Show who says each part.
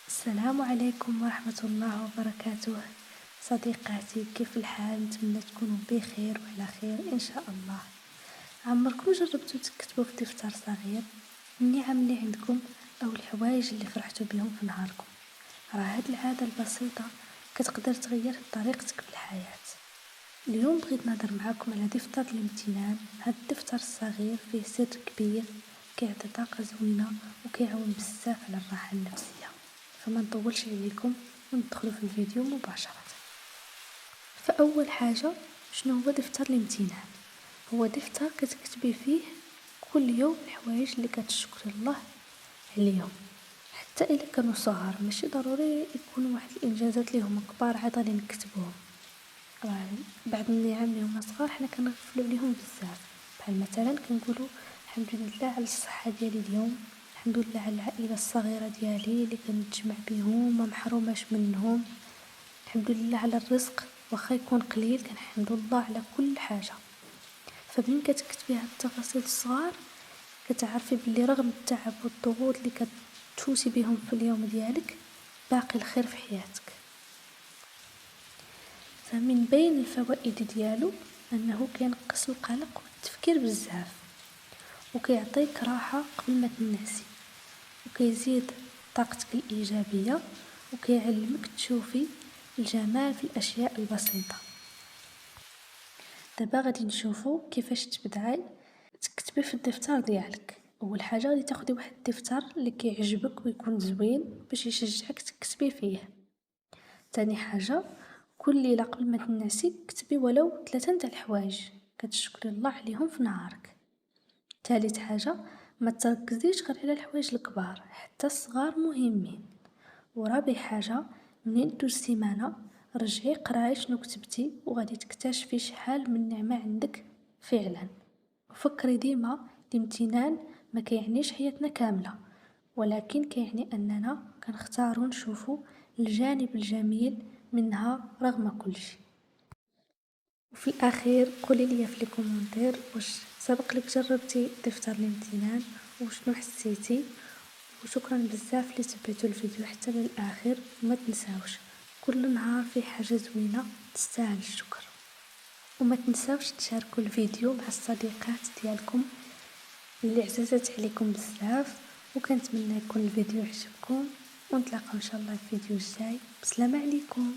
Speaker 1: السلام عليكم ورحمة الله وبركاته. صديقاتي، كيف الحال؟ نتمنى تكونوا بخير وعلى خير إن شاء الله. عمركم جربتوا تكتبوا في دفتر صغير النعم اللي عندكم أو الحوايج اللي فرحتوا بهم في نهاركم؟ راه هاد العادة البسيطة كتقدر تغير طريقتك في الحياة. اليوم بغيت نهضر معاكم على دفتر الامتنان. هاد الدفتر الصغير فيه سر كبير كيعطي طاقة زوينة وكيعاون بزاف على الراحة النفسية. فما نطولش عليكم وندخلوا في الفيديو مباشرة. فأول حاجة، شنو هو دفتر الامتنان؟ هو دفتر كتكتبي فيه كل يوم الحوايج اللي كتشكري الله عليهم، حتى إلا كانوا صغار، ماشي ضروري يكونوا واحد الإنجازات اللي هما كبار عاد غادي نكتبوهم. بعض النعم اللي هما صغار حنا كنغفلوا عليهم بزاف، بحال مثلا كنقولوا الحمد لله على الصحة ديالي اليوم، الحمد لله على العائلة الصغيرة ديالي اللي كنتجمع بهم ما محروماش منهم، الحمد لله على الرزق واخا يكون قليل كنحمد الله على كل حاجة. فمن كتكتبي هاد التفاصيل الصغار كتعرفي بلي رغم التعب والضغوط اللي كتفوتي بهم في اليوم ديالك باقي الخير في حياتك. فمن بين الفوائد ديالو انه كينقص القلق والتفكير بزاف، وكيعطيك راحة قبل ما تنعسي، وكيزيد طاقتك الإيجابية، وكيعلمك تشوفي الجمال في الأشياء البسيطة. دابا غادي نشوفو كيفاش تبداي تكتبي في الدفتر ديالك. اول حاجه غادي تاخدي واحد الدفتر اللي كيعجبك ويكون زوين باش يشجعك تكتبي فيه. تاني حاجه، كل ليله قبل ما تنعسي كتبي ولو 3 نتاع الحوايج كتشكري الله عليهم في نهارك. ثالث حاجه، ما تركزيش غير على الحوايج الكبار، حتى الصغار مهمين. ورابع حاجه، منين دوز سيمانه رجعي قراي شنو كتبتي وغادي تكتشفي شحال من نعمه عندك فعلا. وفكري ديما الامتنان ما كيعنيش حياتنا كامله، ولكن كيعني اننا كنختاروا نشوفوا الجانب الجميل منها رغم كل شيء. وفي الاخير قولي لي في الكومنتير واش سبق لك جربتي دفتر الامتنان وشنو حسيتي. وشكرا بزاف اللي تبعتوا الفيديو حتى للاخر، وما تنساوش كل نهار في حاجه زوينه تستاهل الشكر. وما تنساوش تشاركوا الفيديو مع الصديقات ديالكم اللي عززت عليكم بزاف. وكنتمنى يكون الفيديو عجبكم، ونتلاقاو ان شاء الله في الفيديو الجاي. بسلامة عليكم.